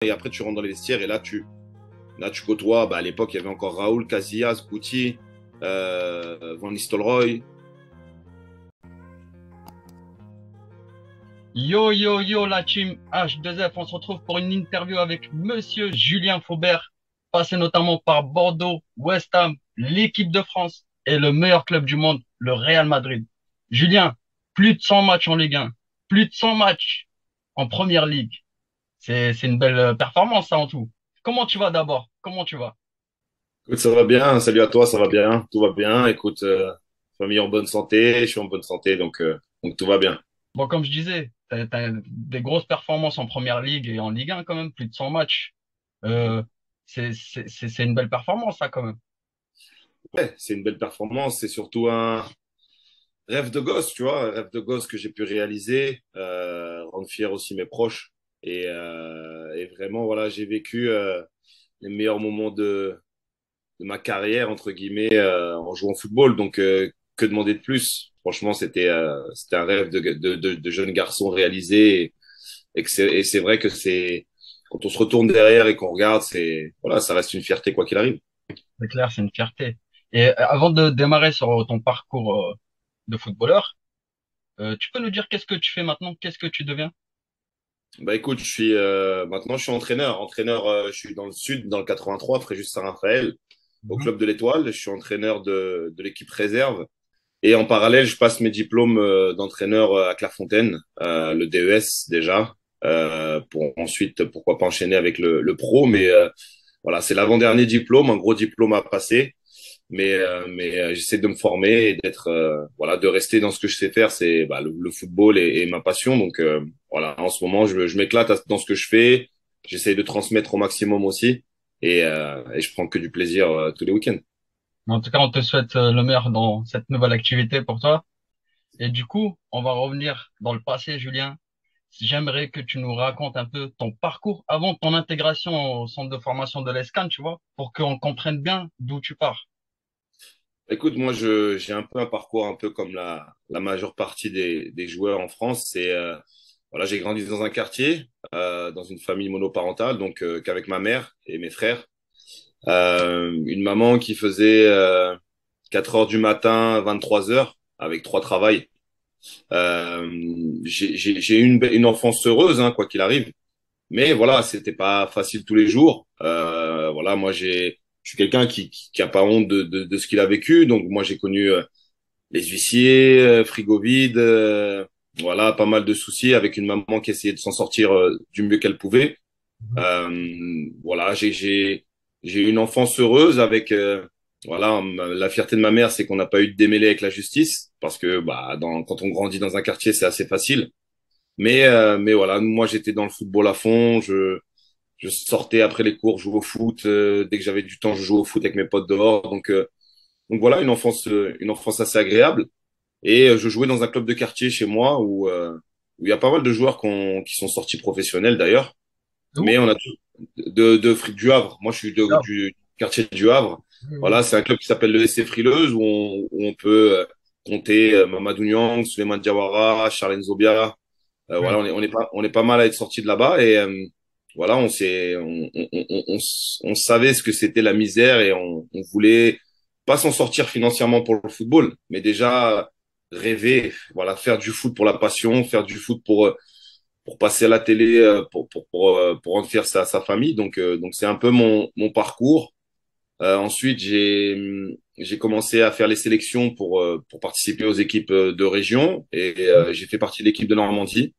et après tu rentres dans les vestiaires et là, tu côtoies. Bah, à l'époque, il y avait encore Raoul, Casillas, Guti, Van Nistelrooy. Yo, yo, yo, la team H2F, on se retrouve pour une interview avec Monsieur Julien Faubert, passé notamment par Bordeaux, West Ham, l'équipe de France et le meilleur club du monde, le Real Madrid. Julien, plus de 100 matchs en Ligue 1, plus de 100 matchs en Première Ligue. C'est une belle performance, ça, en tout. Comment tu vas d'abord? Comment tu vas? Écoute, ça va bien. Salut à toi, ça va bien. Tout va bien. Écoute, famille en bonne santé. Je suis en bonne santé, donc tout va bien. Bon, comme je disais, t'as des grosses performances en Première Ligue et en Ligue 1 quand même, plus de 100 matchs. Euh, c'est une belle performance, ça, quand même. Ouais, c'est une belle performance. C'est surtout un rêve de gosse, tu vois, un rêve de gosse que j'ai pu réaliser, rendre fier aussi mes proches. Et vraiment, voilà, j'ai vécu les meilleurs moments de ma carrière, entre guillemets, en jouant au football. Donc, que demander de plus? Franchement, c'était un rêve de jeune garçon réalisé. Et c'est vrai que quand on se retourne derrière et qu'on regarde, voilà, ça reste une fierté quoi qu'il arrive. C'est clair, c'est une fierté. Et avant de démarrer sur ton parcours de footballeur, tu peux nous dire qu'est-ce que tu fais maintenant? Qu'est-ce que tu deviens? Bah écoute, maintenant je suis entraîneur. Entraîneur, je suis dans le sud, dans le 83, Fréjus Saint-Raphaël, au Mhm. club de l'Étoile. Je suis entraîneur de l'équipe réserve. Et en parallèle, je passe mes diplômes d'entraîneur à Clairefontaine, le DES déjà, pour ensuite, pourquoi pas enchaîner avec le pro. Mais voilà, c'est l'avant-dernier diplôme, un gros diplôme à passer. Mais j'essaie de me former et voilà, de rester dans ce que je sais faire, c'est bah, le football et ma passion. Donc voilà, en ce moment, je m'éclate dans ce que je fais. J'essaie de transmettre au maximum aussi et je prends que du plaisir tous les week-ends. En tout cas, on te souhaite le meilleur dans cette nouvelle activité pour toi. Et du coup, on va revenir dans le passé, Julien. J'aimerais que tu nous racontes un peu ton parcours avant ton intégration au centre de formation de l'ESCAN, tu vois, pour qu'on comprenne bien d'où tu pars. Écoute, moi, j'ai un peu un parcours un peu comme la majeure partie des joueurs en France. Voilà, j'ai grandi dans un quartier, dans une famille monoparentale, donc qu'avec ma mère et mes frères. Une maman qui faisait 4 heures du matin, 23 heures, avec trois travails. Euh, j'ai eu une enfance heureuse, hein, quoi qu'il arrive. Mais voilà, c'était pas facile tous les jours. Voilà, je suis quelqu'un qui a pas honte de ce qu'il a vécu. Donc moi, j'ai connu les huissiers, frigo vide, voilà, pas mal de soucis avec une maman qui essayait de s'en sortir du mieux qu'elle pouvait. Voilà, j'ai eu une enfance heureuse avec voilà, la fierté de ma mère, c'est qu'on n'a pas eu de démêlé avec la justice parce que bah quand on grandit dans un quartier, c'est assez facile. Mais voilà, moi j'étais dans le football à fond, je sortais après les cours, jouer au foot, dès que j'avais du temps, je jouais au foot avec mes potes dehors. Donc voilà, une enfance assez agréable. Et je jouais dans un club de quartier chez moi où il y a pas mal de joueurs qui sont sortis professionnels d'ailleurs. D'où? Mais on a tout, du Havre. Moi, je suis Ah, du quartier du Havre. oui, oui. Voilà, c'est un club qui s'appelle le SC Frileuse où on peut compter Mamadou Niang, Souleymane Diawara, Charles Nzobia. Voilà, Oui. on est pas mal à être sortis de là-bas et voilà, on savait ce que c'était la misère et on voulait pas s'en sortir financièrement pour le football, mais déjà rêver, voilà, faire du foot pour la passion, faire du foot pour passer à la télé, pour rendre fier sa famille. Donc c'est un peu mon parcours. Ensuite, j'ai commencé à faire les sélections pour participer aux équipes de région et j'ai fait partie de l'équipe de Normandie.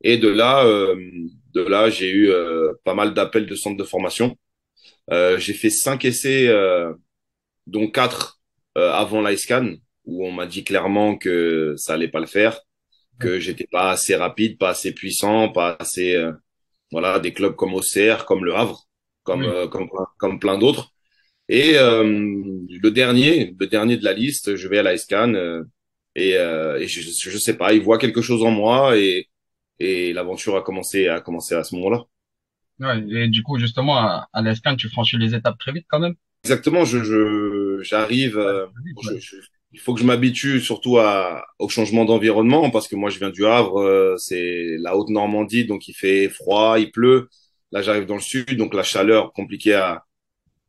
Et de là, j'ai eu pas mal d'appels de centres de formation. J'ai fait 5 essais, dont 4 avant l'ISCAN, où on m'a dit clairement que ça allait pas le faire, que j'étais pas assez rapide, pas assez puissant, pas assez voilà, des clubs comme Auxerre, comme Le Havre, Oui. comme plein d'autres. Et le dernier de la liste, je vais à l'ISCAN et je sais pas, il voit quelque chose en moi et l'aventure a commencé à ce moment-là. Ouais, et du coup, justement, à l'ESCAN, tu franchis les étapes très vite quand même. Exactement, j'arrive, Ouais, très vite, ouais. il faut que je m'habitue surtout au changement d'environnement parce que moi je viens du Havre, c'est la Haute-Normandie, donc il fait froid, il pleut. là, j'arrive dans le sud, donc la chaleur compliquée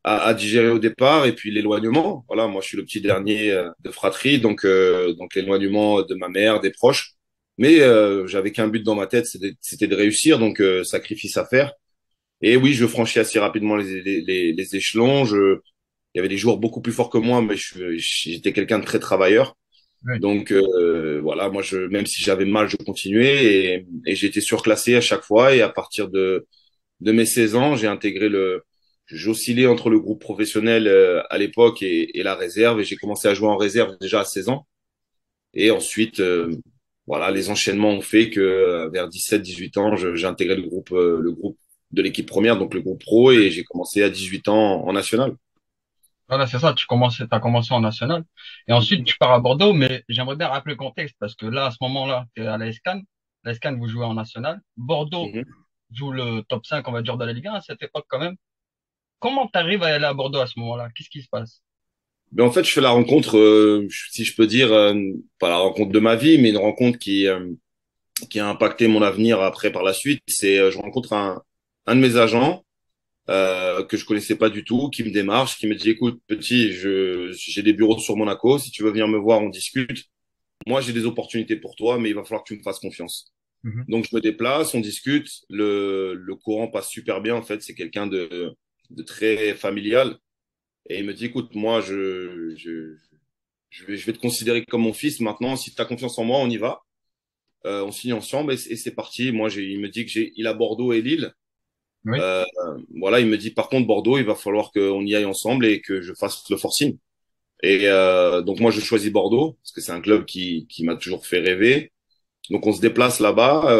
à digérer au départ, et puis l'éloignement. Voilà, moi, je suis le petit dernier de fratrie, donc l'éloignement de ma mère, des proches. Mais j'avais qu'un but dans ma tête, c'était de réussir, donc sacrifice à faire. Et oui, je franchis assez rapidement les échelons. Il y avait des joueurs beaucoup plus forts que moi, mais j'étais quelqu'un de très travailleur. Oui. Donc voilà, moi, même si j'avais mal, je continuais et j'ai été surclassé à chaque fois. Et à partir de mes 16 ans, j'oscillais entre le groupe professionnel à l'époque et la réserve. Et j'ai commencé à jouer en réserve déjà à 16 ans. Et ensuite, voilà, les enchaînements ont fait que vers 17-18 ans, j'ai intégré le groupe de l'équipe première, donc le groupe pro, et j'ai commencé à 18 ans en national. Voilà, c'est ça, t'as commencé en national. Et ensuite, tu pars à Bordeaux, mais j'aimerais bien rappeler le contexte, parce que là, à ce moment-là, tu es à la SCAN. La SCAN, vous jouez en national. Bordeaux Mhm. joue le top 5, on va dire, de la Ligue 1 à cette époque quand même. Comment tu arrives à aller à Bordeaux à ce moment-là? Qu'est-ce qui se passe? Mais en fait, je fais la rencontre, si je peux dire, pas la rencontre de ma vie, mais une rencontre qui a impacté mon avenir après par la suite. Je rencontre un de mes agents que je connaissais pas du tout, qui me démarche, qui me dit, écoute, petit, j'ai des bureaux sur Monaco. Si tu veux venir me voir, on discute. Moi, j'ai des opportunités pour toi, mais il va falloir que tu me fasses confiance. Mhm. Donc, je me déplace, on discute. Le courant passe super bien, en fait. C'est quelqu'un de très familial. Et il me dit, écoute, moi, je vais te considérer comme mon fils maintenant. Si tu as confiance en moi, on y va. On signe ensemble et c'est parti. Il me dit il a Bordeaux et Lille. Oui. Euh, voilà, il me dit, par contre, Bordeaux, il va falloir qu'on y aille ensemble et que je fasse le forcing. Et donc, moi, je choisis Bordeaux parce que c'est un club qui m'a toujours fait rêver. Donc on se déplace là-bas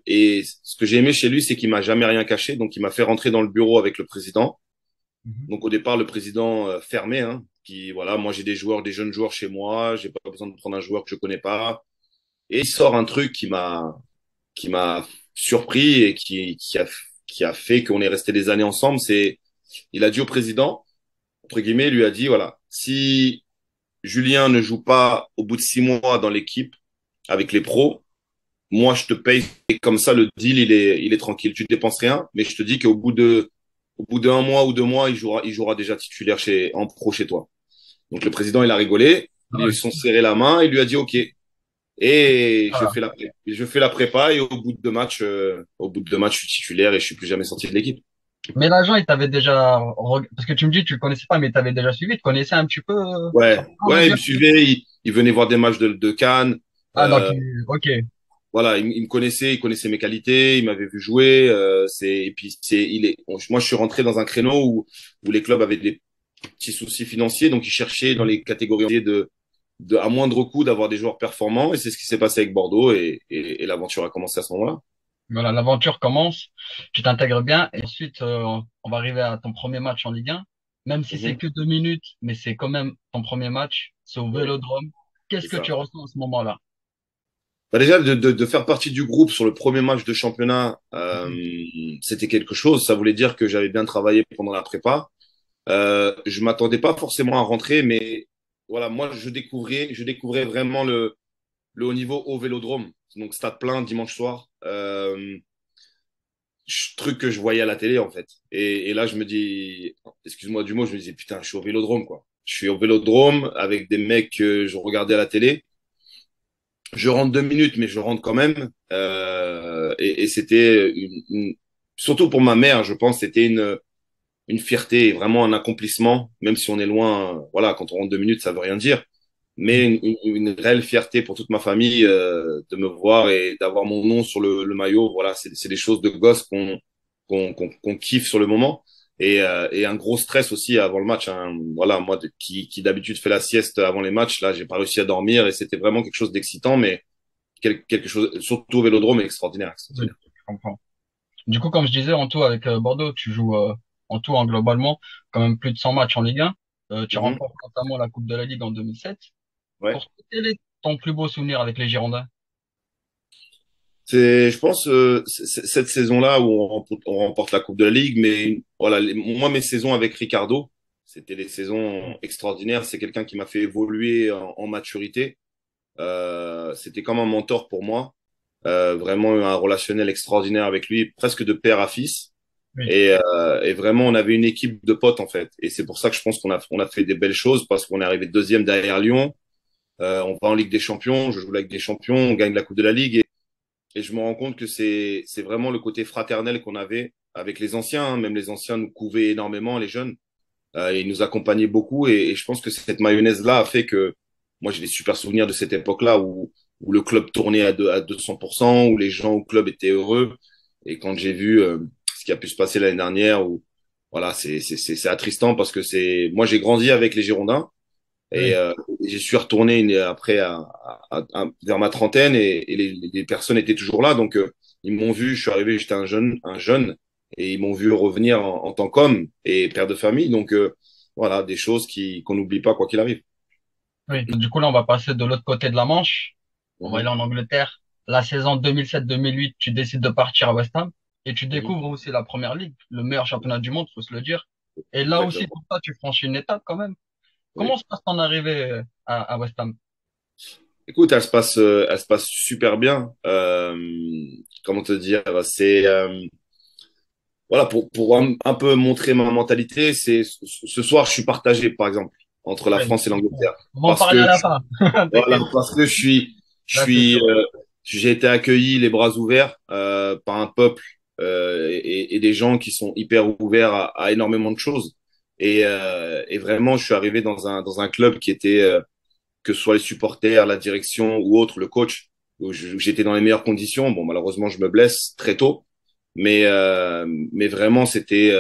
et ce que j'ai aimé chez lui, c'est qu'il m'a jamais rien caché. Donc il m'a fait rentrer dans le bureau avec le président. Mhm. Donc au départ le président fermé, hein, qui voilà, moi j'ai des joueurs, des jeunes joueurs chez moi, j'ai pas besoin de prendre un joueur que je connais pas. Et il sort un truc qui m'a surpris et qui a fait qu'on est resté des années ensemble. Il a dit au président entre guillemets, il lui a dit voilà, si Julien ne joue pas au bout de 6 mois dans l'équipe avec les pros, moi, je te paye et comme ça, le deal, il est tranquille. Tu ne dépenses rien, mais je te dis au bout d'un mois ou 2 mois, il jouera déjà titulaire en pro chez toi. Donc, le président, il a rigolé. Ah Ils lui ouais. sont serré la main. Il lui a dit OK. Et Voilà. je fais la prépa et au bout de 2 matchs, je suis titulaire et je suis plus jamais sorti de l'équipe. Mais l'agent, il t'avait déjà, parce que tu me dis, tu le connaissais pas, mais il t'avait déjà suivi, tu connaissais un petit peu, Ouais, ça, on va ouais, il dire. me suivait. Il venait voir des matchs de Cannes. Ah, donc, Euh, ok. voilà, il me connaissait, il connaissait mes qualités, il m'avait vu jouer. Et puis moi je suis rentré dans un créneau où les clubs avaient des petits soucis financiers, donc ils cherchaient dans les catégories à moindre coût d'avoir des joueurs performants, et c'est ce qui s'est passé avec Bordeaux, et l'aventure a commencé à ce moment-là. Voilà, l'aventure commence, tu t'intègres bien, et ensuite, on va arriver à ton premier match en Ligue 1. Même si c'est Mhm. que 2 minutes, mais c'est quand même ton premier match, c'est au Ouais, Vélodrome. c'est Qu'est-ce que ça. tu ressens à ce moment-là? Bah déjà de faire partie du groupe sur le premier match de championnat, Mhm. c'était quelque chose. Ça voulait dire que j'avais bien travaillé pendant la prépa. Je m'attendais pas forcément à rentrer, mais voilà, moi je découvrais vraiment le haut niveau au Vélodrome, donc stade plein dimanche soir. Truc que je voyais à la télé en fait. Et là je me dis, excuse-moi du mot, je me disais putain, je suis au Vélodrome quoi. Je suis au Vélodrome avec des mecs que je regardais à la télé. Je rentre 2 minutes, mais je rentre quand même. Et c'était surtout pour ma mère, je pense, c'était une fierté et vraiment un accomplissement, même si on est loin. Voilà, quand on rentre 2 minutes, ça veut rien dire. Mais une réelle fierté pour toute ma famille de me voir et d'avoir mon nom sur le maillot. Voilà, c'est des choses de gosse qu'on kiffe sur le moment. Et un gros stress aussi avant le match, hein. Voilà, moi qui d'habitude fais la sieste avant les matchs, là, j'ai pas réussi à dormir et c'était vraiment quelque chose d'excitant, mais quelque chose, surtout au Vélodrome, extraordinaire, Oui, extraordinaire. je comprends. Du coup, comme je disais, en tout, avec Bordeaux, tu joues en tout, en globalement, quand même plus de 100 matchs en Ligue 1. Tu Mhm. remportes notamment la Coupe de la Ligue en 2007. Ouais. Pour toi, quel est ton plus beau souvenir avec les Girondins? Je pense, cette saison-là où on remporte la Coupe de la Ligue, mais voilà, moi, mes saisons avec Ricardo, c'était des saisons extraordinaires. C'est quelqu'un qui m'a fait évoluer en maturité. C'était comme un mentor pour moi. Vraiment un relationnel extraordinaire avec lui, presque de père à fils. Oui, Et vraiment, on avait une équipe de potes, en fait. Et c'est pour ça que je pense qu'on a fait des belles choses parce qu'on est arrivé deuxième derrière Lyon. On va en Ligue des Champions, je joue la Ligue des Champions, on gagne la Coupe de la Ligue. Et je me rends compte que c'est vraiment le côté fraternel qu'on avait avec les anciens, hein. Même les anciens nous couvaient énormément, les jeunes. Ils nous accompagnaient beaucoup. Et je pense que cette mayonnaise-là a fait que moi, j'ai des super souvenirs de cette époque-là où le club tournait à 200%, où les gens au club étaient heureux. Et quand j'ai vu ce qui a pu se passer l'année dernière, où, voilà, c'est attristant parce que moi, j'ai grandi avec les Girondins. Et oui. j'y suis retourné après vers ma trentaine et les personnes étaient toujours là. Donc, ils m'ont vu, je suis arrivé, j'étais un jeune, et ils m'ont vu revenir en tant qu'homme et père de famille. Donc, voilà, des choses qu'on n'oublie pas quoi qu'il arrive. Oui. Du coup, là, on va passer de l'autre côté de la Manche. On va Mhm, aller en Angleterre. La saison 2007-2008, tu décides de partir à West Ham et tu mhm, découvres aussi la Première Ligue, le meilleur championnat du monde, faut se le dire. Et là aussi, exactement. pour toi, tu franchis une étape quand même. Comment Oui. se passe ton arrivée à West Ham? Écoute, elle se passe super bien. Comment te dire, voilà, pour un peu montrer ma mentalité, ce soir, je suis partagé, par exemple, entre la Oui. France et l'Angleterre. On va en Parce parler à que, la fin. voilà, T'inquiète. parce que Là, c'est chaud. j'ai été accueilli les bras ouverts par un peuple et des gens qui sont hyper ouverts à énormément de choses. Et vraiment, je suis arrivé dans un club qui était, que ce soit les supporters, la direction ou autre, le coach, où j'étais dans les meilleures conditions. Bon, malheureusement, je me blesse très tôt. Mais vraiment, c'était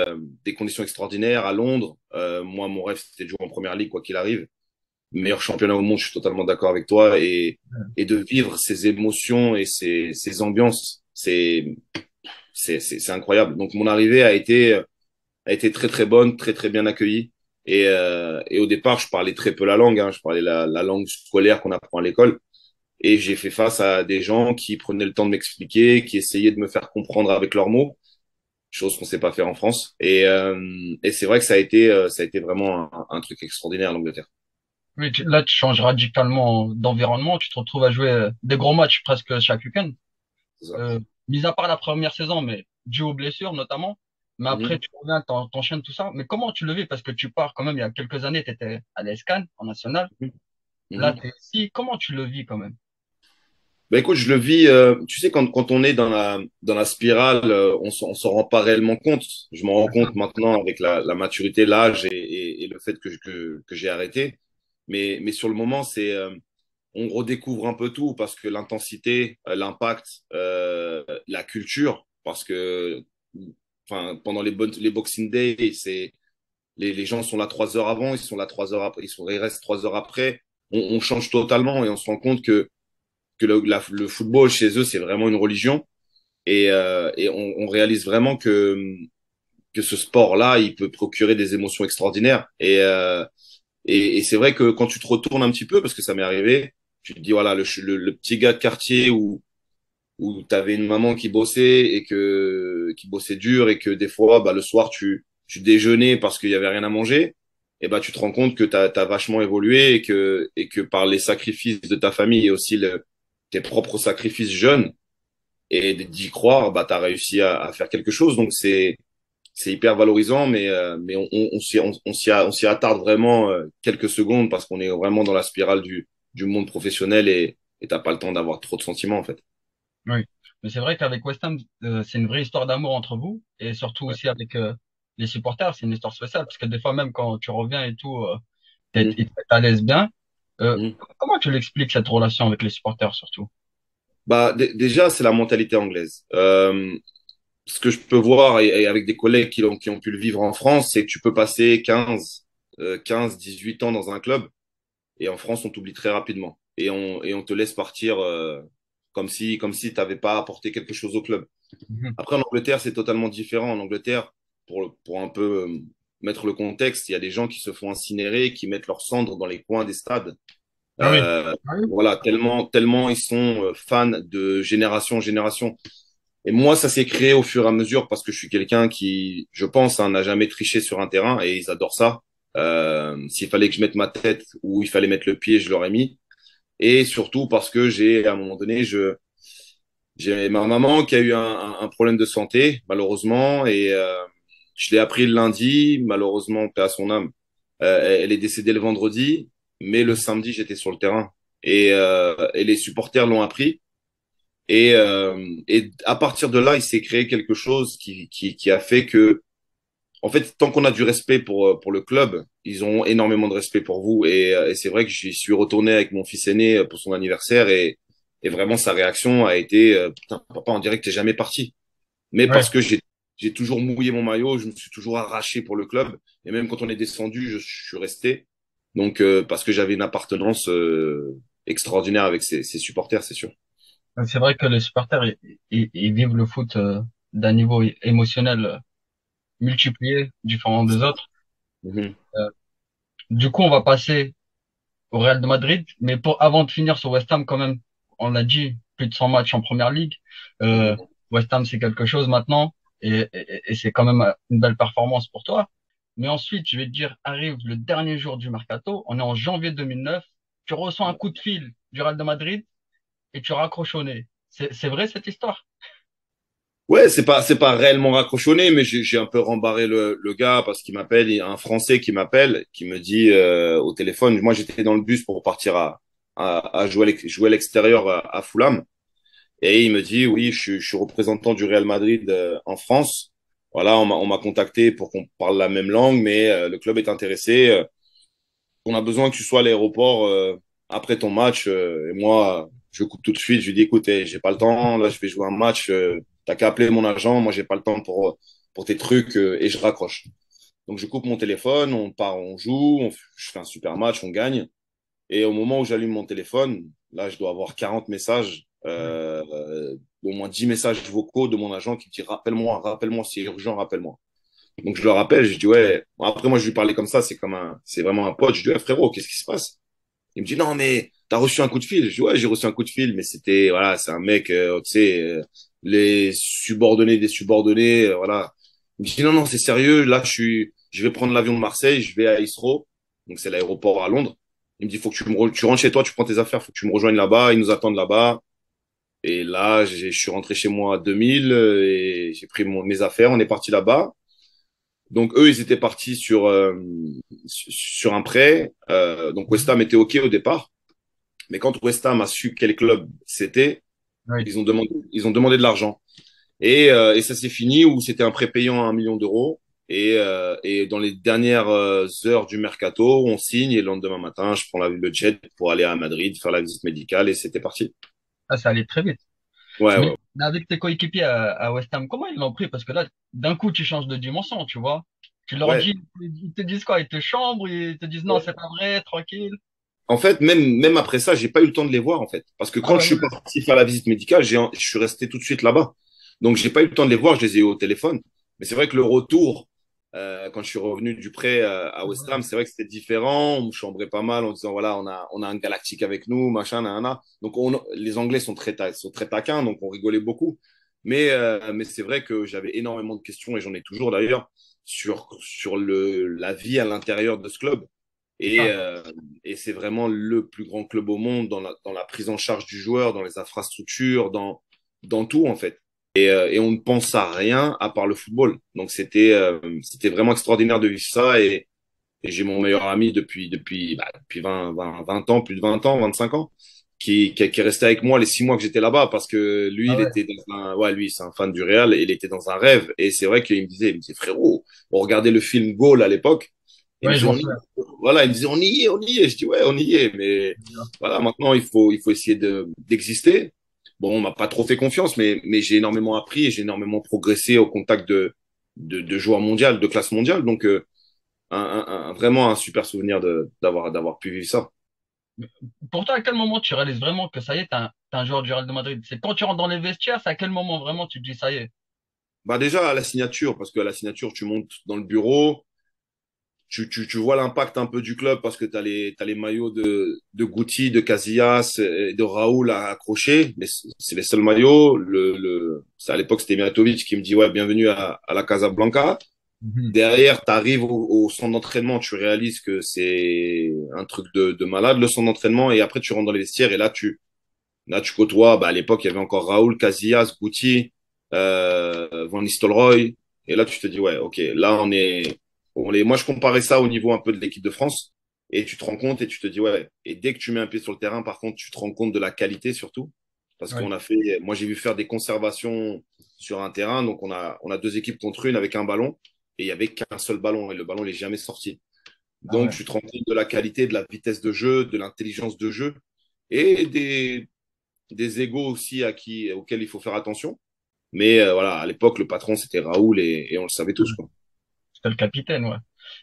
des conditions extraordinaires à Londres. Moi, mon rêve, c'était de jouer en première ligue, quoi qu'il arrive. Meilleur championnat au monde, je suis totalement d'accord avec toi. Et de vivre ces émotions et ces ambiances, c'est incroyable. Donc, mon arrivée a été très, très bonne, très, très bien accueillie. Et au départ, je parlais très peu la langue, hein. Je parlais la langue scolaire qu'on apprend à l'école. Et j'ai fait face à des gens qui prenaient le temps de m'expliquer, qui essayaient de me faire comprendre avec leurs mots, chose qu'on sait pas faire en France. Et c'est vrai que ça a été vraiment un truc extraordinaire l'Angleterre. Oui, là, tu changes radicalement d'environnement. Tu te retrouves à jouer des gros matchs presque chaque week-end. C'est ça. Mis à part la première saison, mais dû aux blessures notamment. Mais après, Mhm, tu reviens, t'enchaînes tout ça. Mais comment tu le vis? Parce que tu pars quand même, il y a quelques années, tu étais à l'ESCAN, en national. mhm, Là, mhm. t'es ici. Comment tu le vis quand même? Bah écoute, je le vis, tu sais, quand on est dans la spirale, on s'en rend pas réellement compte. Je m'en rends C'est ça. compte maintenant avec la maturité, l'âge et le fait que j'ai arrêté. Mais sur le moment, on redécouvre un peu tout parce que l'intensité, l'impact, la culture, parce que enfin, pendant les Boxing Day, les gens sont là 3 heures avant, ils sont là 3 heures après, ils restent 3 heures après. On change totalement et on se rend compte que le football chez eux, c'est vraiment une religion. Et on réalise vraiment que ce sport-là, il peut procurer des émotions extraordinaires. Et c'est vrai que quand tu te retournes un petit peu, parce que ça m'est arrivé, tu te dis, voilà, le petit gars de quartier où tu avais une maman qui bossait qui bossait dur et que des fois, bah, le soir, tu déjeunais parce qu'il y avait rien à manger. Et bah, tu te rends compte que tu as vachement évolué et que par les sacrifices de ta famille et aussi tes propres sacrifices jeunes et d'y croire, bah, tu as réussi à faire quelque chose. Donc, c'est hyper valorisant, mais on s'y attarde vraiment quelques secondes parce qu'on est vraiment dans la spirale du monde professionnel et t'as pas le temps d'avoir trop de sentiments, en fait. Oui. Mais c'est vrai qu'avec West Ham, c'est une vraie histoire d'amour entre vous et surtout Ouais. aussi avec les supporters, c'est une histoire spéciale parce que des fois même quand tu reviens et tout, Mhm. ils te mettent à l'aise bien. Mhm. Comment tu l'expliques cette relation avec les supporters surtout? Bah, déjà, c'est la mentalité anglaise. Ce que je peux voir et avec des collègues qui ont pu le vivre en France, c'est que tu peux passer 18 ans dans un club et en France, on t'oublie très rapidement et on te laisse partir comme si tu n'avais pas apporté quelque chose au club. Mhm. Après, en Angleterre, c'est totalement différent. En Angleterre, pour un peu mettre le contexte, il y a des gens qui se font incinérer, qui mettent leurs cendres dans les coins des stades. Ah oui. Ah oui. Voilà, tellement ils sont fans de génération en génération. Et moi, ça s'est créé au fur et à mesure parce que je suis quelqu'un qui, je pense, hein, n'a jamais triché sur un terrain et ils adorent ça. S'il fallait que je mette ma tête ou il fallait mettre le pied, je l'aurais mis. Et surtout parce que à un moment donné, J'ai ma maman qui a eu un problème de santé, malheureusement, et je l'ai appris le lundi, malheureusement, paix à son âme. Elle est décédée le vendredi, mais le samedi, j'étais sur le terrain. Et les supporters l'ont appris. Et à partir de là, il s'est créé quelque chose qui a fait que, en fait, tant qu'on a du respect pour le club, ils ont énormément de respect pour vous. Et c'est vrai que j'y suis retourné avec mon fils aîné pour son anniversaire et vraiment sa réaction a été, putain, papa, on dirait que t'es jamais parti. Mais Ouais. parce que j'ai toujours mouillé mon maillot, je me suis toujours arraché pour le club. Et même quand on est descendu, je suis resté. Donc, parce que j'avais une appartenance extraordinaire avec ses supporters, c'est sûr. C'est vrai que les supporters, ils vivent le foot d'un niveau émotionnel multiplié, différent des autres. Mhm. Euh, du coup, on va passer au Real de Madrid. Mais avant de finir sur West Ham, quand même, on l'a dit, plus de 100 matchs en première ligue. Euh, Mhm. West Ham, c'est quelque chose maintenant. Et c'est quand même une belle performance pour toi. Mais ensuite, je vais te dire, arrive le dernier jour du mercato. On est en janvier 2009. Tu reçois un coup de fil du Real de Madrid et tu raccroches au nez. C'est vrai cette histoire? Ouais, c'est pas réellement raccrochonné, mais j'ai un peu rembarré le gars parce qu'il m'appelle, il y a un Français qui m'appelle, qui me dit au téléphone. Moi, j'étais dans le bus pour partir à jouer à l'extérieur à Fulham. Et il me dit, oui, je suis représentant du Real Madrid en France. Voilà, on m'a contacté pour qu'on parle la même langue, mais le club est intéressé. On a besoin que tu sois à l'aéroport après ton match. Et moi, je coupe tout de suite. Je lui dis, écoute, j'ai pas le temps. Là, je vais jouer un match. T'as qu'à appeler mon agent. Moi, j'ai pas le temps pour tes trucs. Et je raccroche. Donc, je coupe mon téléphone. On part, on joue. Je fais un super match. On gagne. Et au moment où j'allume mon téléphone, là, je dois avoir 40 messages, au moins 10 messages vocaux de mon agent qui me dit rappelle-moi, rappelle-moi, c'est urgent, rappelle-moi. Donc je le rappelle, je dis ouais. Bon, après, moi, je lui parlais comme ça, c'est vraiment un pote. Je dis ouais, frérot, qu'est-ce qui se passe? Il me dit non, mais t'as reçu un coup de fil. Je dis ouais, j'ai reçu un coup de fil, mais c'était, voilà, c'est un mec, tu sais, les subordonnés des subordonnés, voilà. Il me dit non, non, c'est sérieux. Là, je vais prendre l'avion de Marseille, je vais à Heathrow, donc c'est l'aéroport à Londres. Il me dit faut que tu rentres chez toi, tu prends tes affaires, faut que tu me rejoignes là-bas. Ils nous attendent là-bas. Et là, je suis rentré chez moi à 2000 et j'ai pris mes affaires. On est parti là-bas. Donc eux, ils étaient partis sur un prêt. Donc West Ham était OK au départ. Mais quand West Ham a su quel club c'était, Oui. ils ont demandé de l'argent. Et ça s'est fini où c'était un prêt payant à 1 million d'euros. Et dans les dernières heures du mercato, on signe et le lendemain matin, je prends le jet pour aller à Madrid faire la visite médicale et c'était parti. Ah, ça allait très vite. Ouais, ouais. Mais avec tes coéquipiers à West Ham, comment ils l'ont pris? Parce que là, d'un coup, tu changes de dimension, tu vois. Tu leur Ouais. dis, ils te disent quoi? Ils te chambrent, ils te disent non, Ouais. c'est pas vrai, tranquille. En fait, même après ça, j'ai pas eu le temps de les voir, en fait. Parce que Ah quand ouais, je suis ouais. parti faire la visite médicale, je suis resté tout de suite là-bas. Donc, j'ai pas eu le temps de les voir, je les ai eu au téléphone. Mais c'est vrai que le retour, quand je suis revenu du prêt à West Ham, c'est vrai que c'était différent. On me chambrait pas mal en disant, voilà, on a un galactique avec nous, machin, nanana. Donc, les Anglais sont très taquins, donc on rigolait beaucoup. Mais c'est vrai que j'avais énormément de questions, et j'en ai toujours d'ailleurs, sur la vie à l'intérieur de ce club. Et, Ah, euh, et c'est vraiment le plus grand club au monde dans la prise en charge du joueur, dans les infrastructures, dans tout en fait. Et on ne pense à rien à part le football. Donc c'était vraiment extraordinaire de vivre ça. Et j'ai mon meilleur ami depuis 20 ans, plus de 20 ans, 25 ans, qui est resté avec moi les 6 mois que j'étais là-bas parce que lui, ah il ouais. était ouais, lui, c'est un fan du Real et il était dans un rêve. Et c'est vrai il me disait, frérot, on regardait le film Goal à l'époque. Et il me Ouais, je disait, m'en souviens. voilà, il me disait, on y est, on y est. Je dis, ouais, on y est. Mais voilà, maintenant, il faut essayer d'exister. Bon, on m'a pas trop fait confiance, mais j'ai énormément appris et j'ai énormément progressé au contact de joueurs mondiaux, de classe mondiale. Donc, vraiment un super souvenir d'avoir pu vivre ça. Pour toi, à quel moment tu réalises vraiment que ça y est, t'es un joueur du Real de Madrid? C'est quand tu rentres dans les vestiaires, c'est à quel moment vraiment tu te dis ça y est? Bah déjà à la signature, parce qu'à la signature, tu montes dans le bureau, tu vois l'impact un peu du club parce que tu as les maillots de Guti, de Casillas et de Raoul à accrocher. C'est les seuls maillots. À l'époque, c'était Mijatovic qui me dit ouais, bienvenue à la Casablanca. Mhm. Derrière, tu arrives au centre d'entraînement, tu réalises que c'est un truc de malade, le centre d'entraînement, et après tu rentres dans les vestiaires et là, Là, tu côtoies, bah, à l'époque, il y avait encore Raoul, Casillas, Guti, Van Nistelrooy. Et là, tu te dis, ouais, ok, là, moi, je comparais ça au niveau un peu de l'équipe de France. Et tu te rends compte et tu te dis, ouais. Et dès que tu mets un pied sur le terrain, par contre, tu te rends compte de la qualité surtout. Parce Ouais. moi, j'ai vu faire des conservations sur un terrain. Donc, on a deux équipes contre une avec un ballon. Et il n'y avait qu'un seul ballon. Et le ballon, il n'est jamais sorti. Ah Donc, ouais. tu te rends compte de la qualité, de la vitesse de jeu, de l'intelligence de jeu et des égos aussi auxquels il faut faire attention. Mais voilà, à l'époque, le patron, c'était Raoul et on le savait tous, quoi. C'était le capitaine, ouais.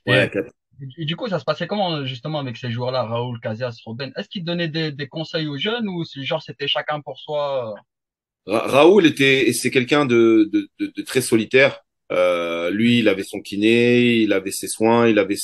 Ouais, Et, et du coup, ça se passait comment justement avec ces joueurs-là, Raoul, Casillas, Robben? Est-ce qu'ils donnaient des conseils aux jeunes ou genre c'était chacun pour soi? Raoul c'est quelqu'un de très solitaire. Lui, il avait son kiné, il avait ses soins, il avait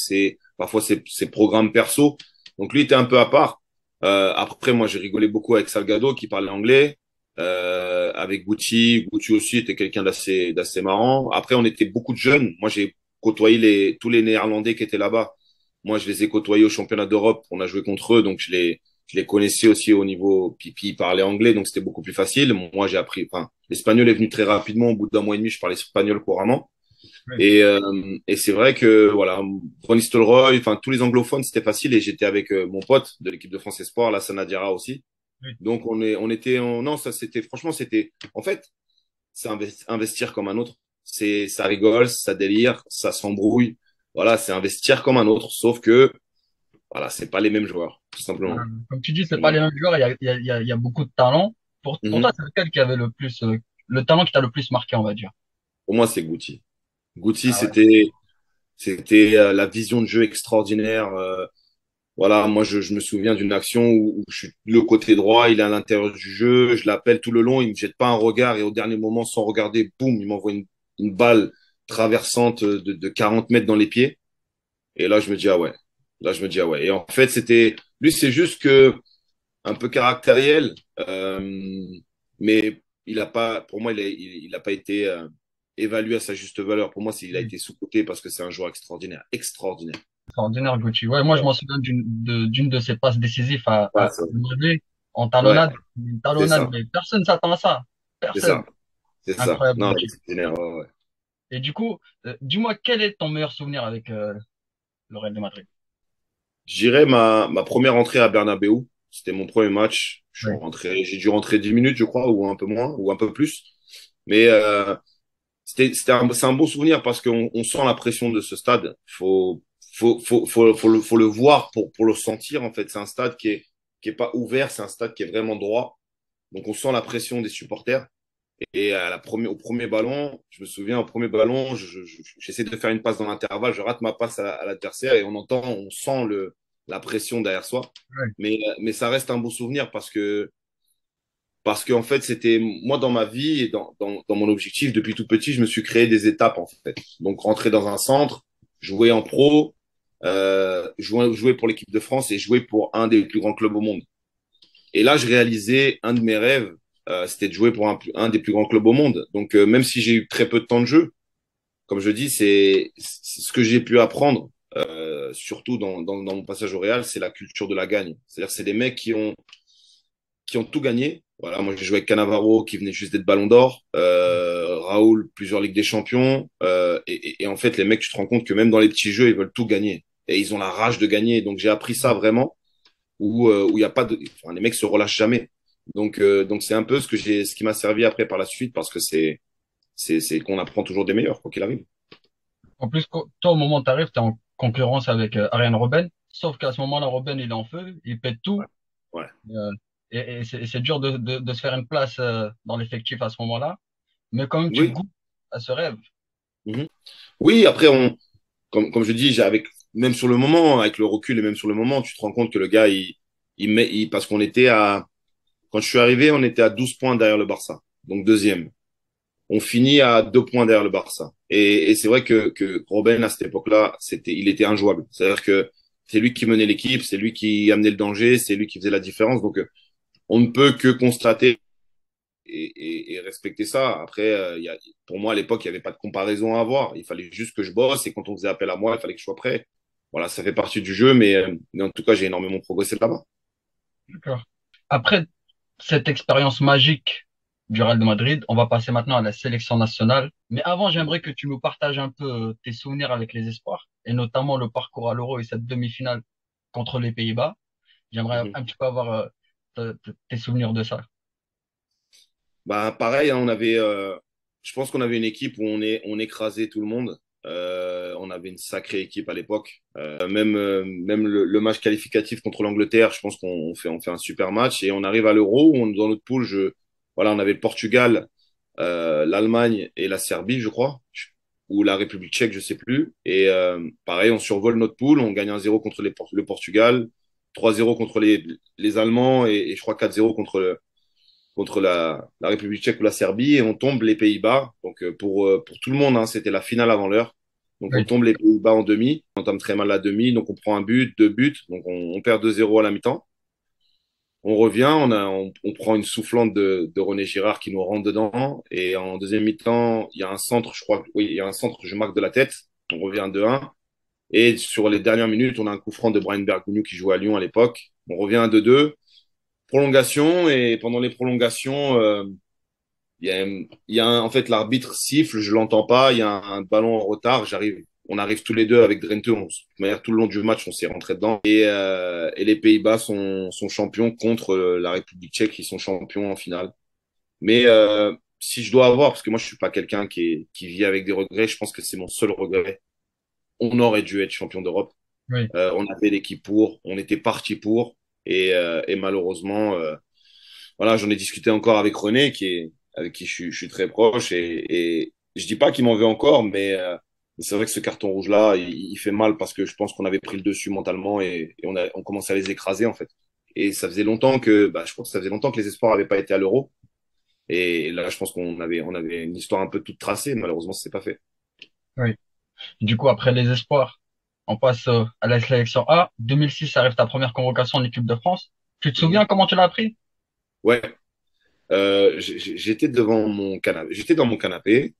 parfois ses programmes perso. Donc lui, il était un peu à part. Après, moi, j'ai rigolé beaucoup avec Salgado qui parlait anglais. Avec Gucci. Gucci aussi était quelqu'un d'assez marrant. Après, on était beaucoup de jeunes. Moi, j'ai côtoyé tous les Néerlandais qui étaient là-bas. Moi, je les ai côtoyés au championnat d'Europe. On a joué contre eux, donc je les connaissais aussi au niveau, puis ils parlaient anglais, donc c'était beaucoup plus facile. Moi, j'ai appris, enfin, l'espagnol est venu très rapidement. Au bout d'un mois et demi, je parlais espagnol couramment. Oui. Et c'est vrai que, voilà, Van Nistelrooy, enfin, tous les anglophones, c'était facile. Et j'étais avec mon pote de l'équipe de France Espoir, Lassana Diarra aussi. Oui. Donc, non, ça, franchement, en fait, c'est investir comme un autre. Ça rigole, ça délire, ça s'embrouille. Voilà, c'est investir comme un autre. Sauf que, voilà, c'est pas les mêmes joueurs, tout simplement. Comme tu dis, c'est pas les mêmes joueurs, il y a beaucoup de talent. Pour toi, Mhm. c'est lequel qui avait le plus, le talent qui t'a le plus marqué, on va dire? Pour moi, c'est Guti. Guti, Ah ouais. c'était la vision de jeu extraordinaire. Voilà, moi, je me souviens d'une action où je suis le côté droit, il est à l'intérieur du jeu, je l'appelle tout le long, il me jette pas un regard et au dernier moment, sans regarder, boum, il m'envoie une balle traversante de 40 mètres dans les pieds. Et là, je me dis, ah ouais. Là, je me dis, ah ouais. Et en fait, lui, c'est juste que, un peu caractériel, mais pour moi, il a pas été évalué à sa juste valeur. Pour moi, il a Oui. été sous-coté parce que c'est un joueur extraordinaire, extraordinaire. Extraordinaire, Gucci. Ouais, moi, je m'en souviens d'une de ses passes décisives Ouais, à Dembélé en ouais, talonnade. Une c'est talonnade, ça, mais personne s'attend à ça. c'est ça, Personne. c'est ça. Incroyable, Non, Gucci. extraordinaire, ouais, ouais. Et du coup, dis-moi, quel est ton meilleur souvenir avec le Real de Madrid? Je dirais ma première entrée à Bernabeu. C'était mon premier match. Oui. J'ai dû rentrer 10 minutes, je crois, ou un peu moins, ou un peu plus. Mais c'est un beau souvenir parce qu'on sent la pression de ce stade. Faut le voir pour le sentir, en fait. C'est un stade qui est pas ouvert, c'est un stade qui est vraiment droit. Donc, on sent la pression des supporters. Et au premier ballon, je me souviens, au premier ballon, j'essaie de faire une passe dans l'intervalle, je rate ma passe à l'adversaire et on sent la pression derrière soi. Oui. Mais ça reste un beau souvenir parce qu'en fait, c'était moi dans ma vie et dans mon objectif, depuis tout petit, je me suis créé des étapes en fait. Donc, rentrer dans un centre, jouer en pro, jouer pour l'équipe de France et jouer pour un des plus grands clubs au monde. Et là, je réalisais un de mes rêves, c'était de jouer pour un des plus grands clubs au monde. Donc, même si j'ai eu très peu de temps de jeu, comme je dis, c'est ce que j'ai pu apprendre, surtout dans mon passage au Real, c'est la culture de la gagne. C'est-à-dire que c'est des mecs qui ont tout gagné. Voilà, moi, j'ai joué avec Cannavaro, qui venait juste d'être Ballon d'Or, Raoul, plusieurs Ligues des Champions. Et en fait, les mecs, tu te rends compte que même dans les petits jeux, ils veulent tout gagner. Et ils ont la rage de gagner. Donc, j'ai appris ça vraiment où il y a pas de, enfin, les mecs se relâchent jamais. Donc c'est un peu ce qui m'a servi après par la suite parce que c'est qu'on apprend toujours des meilleurs, quoi qu'il arrive. En plus, toi, au moment où tu arrives, tu es en concurrence avec Ariane Robben. Sauf qu'à ce moment-là, Robben, il est en feu, il pète tout. Ouais. euh, et c'est dur de se faire une place dans l'effectif à ce moment-là. Mais quand même, tu Oui. goûtes à ce rêve. Mhm. Oui, après, comme je dis, même sur le moment, avec le recul et même sur le moment, tu te rends compte que le gars, parce quand je suis arrivé, on était à 12 points derrière le Barça. Donc deuxième. On finit à 2 points derrière le Barça. Et c'est vrai que Robben, à cette époque-là, il était injouable. C'est-à-dire que c'est lui qui menait l'équipe, c'est lui qui amenait le danger, c'est lui qui faisait la différence. Donc, on ne peut que constater et respecter ça. Après, pour moi, à l'époque, il n'y avait pas de comparaison à avoir. Il fallait juste que je bosse et quand on faisait appel à moi, il fallait que je sois prêt. Voilà, ça fait partie du jeu, mais en tout cas, j'ai énormément progressé là-bas. D'accord. Après, cette expérience magique du Real de Madrid. On va passer maintenant à la sélection nationale. Mais avant, j'aimerais que tu nous partages un peu tes souvenirs avec les espoirs, et notamment le parcours à l'Euro et cette demi-finale contre les Pays-Bas. J'aimerais Mhm. un petit peu avoir tes souvenirs de ça. Bah, pareil, hein, je pense qu'on avait une équipe où on écrasait tout le monde. On avait une sacrée équipe à l'époque. Même le match qualificatif contre l'Angleterre, je pense on fait un super match et on arrive à l'Euro où dans notre poule, voilà, on avait le Portugal, l'Allemagne et la Serbie, je crois, ou la République tchèque, je sais plus. Et pareil, on survole notre poule, on gagne 1-0 contre le Portugal, 3-0 contre les Allemands et je crois 4-0 contre la République tchèque ou la Serbie et on tombe les Pays-Bas. Donc pour tout le monde, hein, c'était la finale avant l'heure. Donc on Oui. tombe les Pays-Bas en demi, on entame très mal la demi, donc on prend un but, deux buts, donc on perd 2-0 à la mi-temps. On revient, on prend une soufflante de René Girard qui nous rentre dedans. Et en deuxième mi-temps, il y a un centre, je crois, oui, il y a un centre, je marque de la tête. On revient 2-1. Et sur les dernières minutes, on a un coup franc de Brian Bergogneau qui jouait à Lyon à l'époque. On revient à 2-2. Prolongation. Et pendant les prolongations, en fait, l'arbitre siffle, je l'entends pas. Il y a un ballon en retard. On arrive tous les deux avec Drenthe. De toute manière, tout le long du match, on s'est rentré dedans. Et les Pays-Bas sont champions contre la République tchèque, qui sont champions en finale. Mais si je dois avoir, parce que moi, je suis pas quelqu'un qui vit avec des regrets, je pense que c'est mon seul regret. On aurait dû être champion d'Europe. Oui. On avait l'équipe pour, on était parti pour. Et malheureusement, voilà, j'en ai discuté encore avec René, avec qui je suis très proche. Et je dis pas qu'il m'en veut encore, mais c'est vrai que ce carton rouge-là, il fait mal parce que je pense qu'on avait pris le dessus mentalement et on commençait à les écraser, en fait. Et ça faisait longtemps je crois que ça faisait longtemps que les espoirs n'avaient pas été à l'Euro. Et là, je pense on avait une histoire un peu toute tracée. Malheureusement, c'est pas fait. Oui. Du coup, après les espoirs, on passe à la sélection A. 2006 arrive ta première convocation en équipe de France. Tu te Mhm. souviens comment tu l'as appris? Ouais. J'étais devant mon canapé. J'étais dans mon canapé.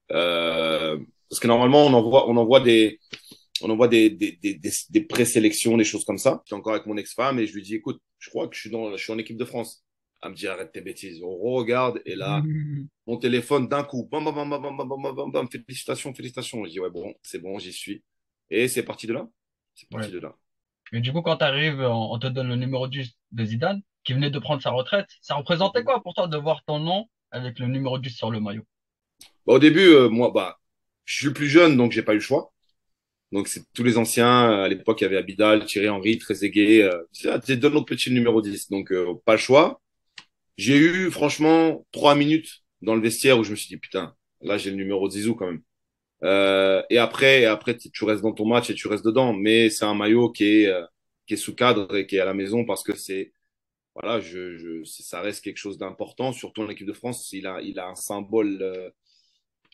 Parce que normalement, on envoie des présélections, des choses comme ça. J'étais encore avec mon ex-femme et je lui dis, écoute, je crois que je suis en équipe de France. Elle me dit, arrête tes bêtises. On regarde et là, mon téléphone d'un coup, bam, bam, bam, bam, bam, bam, bam, bam, bam, félicitations, félicitations. Je dis, ouais, bon, c'est bon, j'y suis. Et c'est parti de là. C'est Ouais. parti de là. Et du coup, quand tu arrives, on te donne le numéro 10 de Zidane, qui venait de prendre sa retraite. Ça représentait Mhm. quoi pour toi de voir ton nom avec le numéro 10 sur le maillot? Bah, au début, moi, je suis plus jeune, donc j'ai pas eu le choix. Donc, c'est tous les anciens. À l'époque, il y avait Abidal, Thierry Henry, Trezeguet. Donne notre petit numéro 10. Donc, pas le choix. J'ai eu, franchement, 3 minutes dans le vestiaire où je me suis dit, putain, là, j'ai le numéro de Zizou quand même. Et après, tu restes dans ton match et tu restes dedans. Mais c'est un maillot qui est sous cadre et qui est à la maison parce que voilà, ça reste quelque chose d'important, surtout en équipe de France. Il a un symbole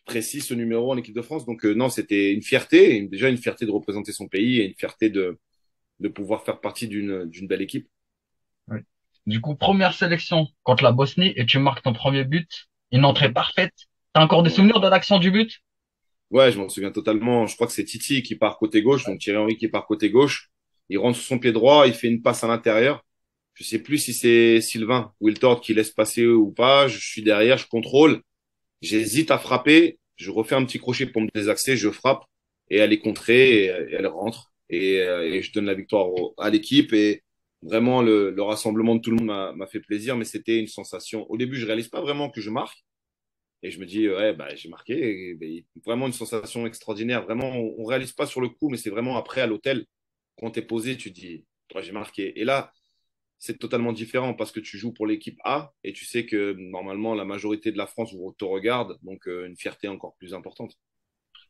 précis, ce numéro en équipe de France. Donc, non, c'était une fierté, déjà une fierté de représenter son pays et une fierté de pouvoir faire partie d'une belle équipe. Oui. Du coup, première sélection contre la Bosnie et tu marques ton premier but, une entrée Mhm. parfaite. T'as encore des Ouais. souvenirs de l'action du but? Ouais, je m'en souviens totalement. Je crois que c'est Titi qui part côté gauche, donc Thierry Henry qui part côté gauche. Il rentre sur son pied droit, il fait une passe à l'intérieur. Je sais plus si c'est Sylvain Wiltord qui laisse passer ou pas. Je suis derrière, je contrôle. J'hésite à frapper. Je refais un petit crochet pour me désaxer. Je frappe et elle est contrée et elle rentre. Et je donne la victoire à l'équipe. Et vraiment, le rassemblement de tout le monde m'a fait plaisir, mais c'était une sensation. Au début, je réalise pas vraiment que je marque. Et je me dis, ouais, bah, j'ai marqué. Vraiment une sensation extraordinaire. Vraiment, on réalise pas sur le coup, mais c'est vraiment après à l'hôtel, quand t'es posé, tu te dis, ouais, j'ai marqué. Et là, c'est totalement différent parce que tu joues pour l'équipe A et tu sais que normalement la majorité de la France te regarde, donc une fierté encore plus importante.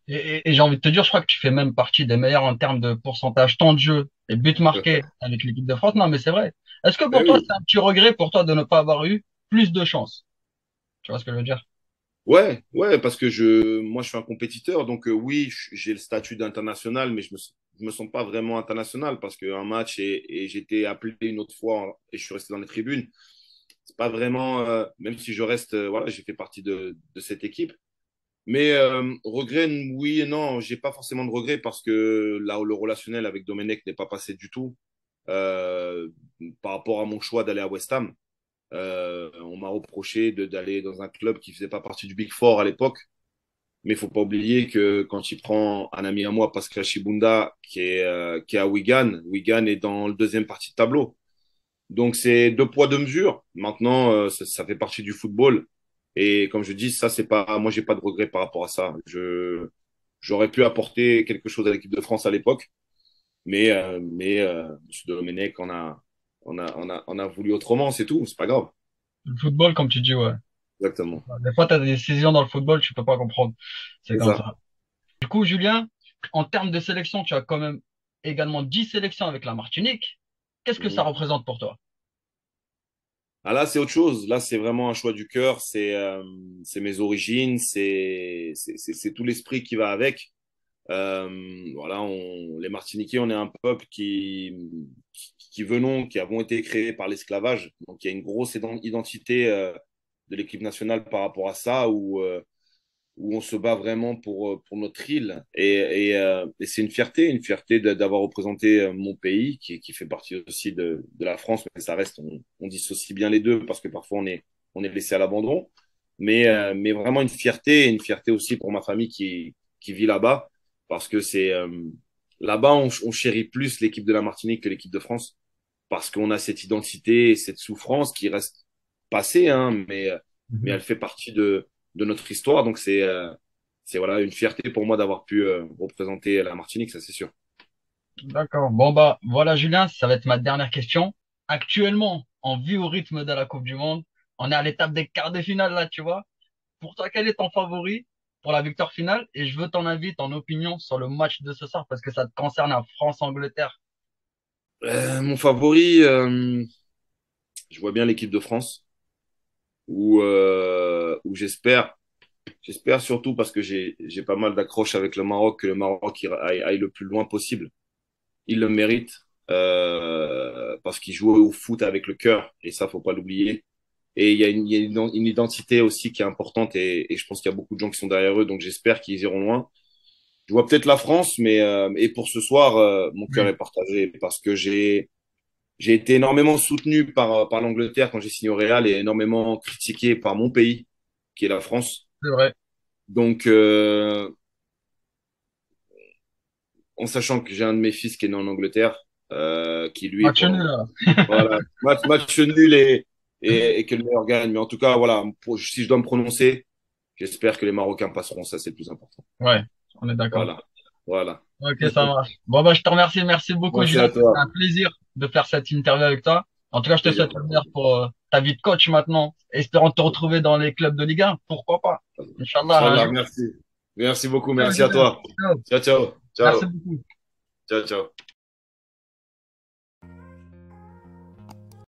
Et j'ai envie de te dire, je crois que tu fais même partie des meilleurs en termes de pourcentage temps de jeu et buts marqués avec l'équipe de France. Non, mais c'est vrai. Est-ce que Ben pour toi, oui, c'est un petit regret pour toi de ne pas avoir eu plus de chance? Tu vois ce que je veux dire? ouais, ouais, parce que moi je suis un compétiteur, donc oui, j'ai le statut d'international, mais je me sens pas vraiment international parce qu'un match et j'ai été appelé une autre fois et je suis resté dans les tribunes. C'est pas vraiment, même si je reste, voilà, j'ai fait partie de cette équipe. Mais regret, oui et non, j'ai pas forcément de regret parce que là, le relationnel avec Domenech n'est pas passé du tout par rapport à mon choix d'aller à West Ham. On m'a reproché d'aller dans un club qui faisait pas partie du Big Four à l'époque. Mais il faut pas oublier que quand il prend un ami à moi, Pascal Chibunda, qui est à Wigan, Wigan est dans le deuxième partie de tableau. Donc c'est deux poids, deux mesures. Maintenant, ça fait partie du football. Et comme je dis, ça, c'est pas, moi, j'ai pas de regret par rapport à ça. J'aurais pu apporter quelque chose à l'équipe de France à l'époque, mais M. Domenech, on a voulu autrement, c'est tout, c'est pas grave. Le football, comme tu dis, ouais. Exactement. Des fois, tu as des décisions dans le football, tu peux pas comprendre. C'est C'est comme ça. ça. Du coup, Julien, en termes de sélection, tu as quand même également 10 sélections avec la Martinique. Qu'est-ce que ça Mhm. représente pour toi? Ah là, c'est autre chose. Là, c'est vraiment un choix du cœur. C'est mes origines. C'est tout l'esprit qui va avec. Voilà, les Martiniquais, on est un peuple qui venons, qui avons été créés par l'esclavage. Donc, il y a une grosse identité de l'équipe nationale par rapport à ça, où on se bat vraiment pour notre île. Et c'est une fierté d'avoir représenté mon pays, qui fait partie aussi de la France, mais ça reste, on dissocie bien les deux parce que parfois on est laissé à l'abandon. Mais vraiment une fierté aussi pour ma famille qui vit là-bas, parce que là-bas, on chérit plus l'équipe de la Martinique que l'équipe de France, parce qu'on a cette identité et cette souffrance qui reste passée, hein, mais Mhm. elle fait partie de notre histoire. Donc c'est voilà, une fierté pour moi d'avoir pu représenter la Martinique, ça c'est sûr. D'accord. Bon, bah, voilà, Julien, ça va être ma dernière question. Actuellement, en vue au rythme de la Coupe du Monde, on est à l'étape des quarts de finale, là, tu vois. Pour toi, quel est ton favori pour la victoire finale? Et je veux ton avis, ton opinion sur le match de ce soir parce que ça te concerne à France-Angleterre. Mon favori, je vois bien l'équipe de France, où j'espère surtout parce que j'ai pas mal d'accroches avec le Maroc, que le Maroc aille le plus loin possible. Il le mérite parce qu'il joue au foot avec le cœur, et ça, faut pas l'oublier. Et il y a une identité aussi qui est importante, et je pense qu'il y a beaucoup de gens qui sont derrière eux, donc j'espère qu'ils iront loin. Je vois peut-être la France, et pour ce soir, mon cœur Oui, est partagé parce que j'ai été énormément soutenu par l'Angleterre quand j'ai signé au Real, et énormément critiqué par mon pays, qui est la France. c'est vrai. Donc, en sachant que j'ai un de mes fils qui est né en Angleterre, qui lui est Match pour nul, là. voilà, match nul, et que le meilleur gagne. Mais en tout cas, voilà, si je dois me prononcer, j'espère que les Marocains passeront, ça c'est le plus important. Ouais, on est d'accord. Voilà, voilà. Ok, ça marche. Bon, bah, je te remercie. Merci beaucoup, Merci Julien. à C'était toi. un plaisir de faire cette interview avec toi. En tout cas, je te Plaisir souhaite le meilleur partagé. pour ta vie de coach maintenant. Espérons te retrouver dans les clubs de Ligue 1. Pourquoi pas? Inch'Allah, un Inch'Allah, jour. merci. Merci beaucoup, Ciao, merci à Julien. toi. Ciao. Ciao, ciao. Merci Ciao, beaucoup. ciao, ciao.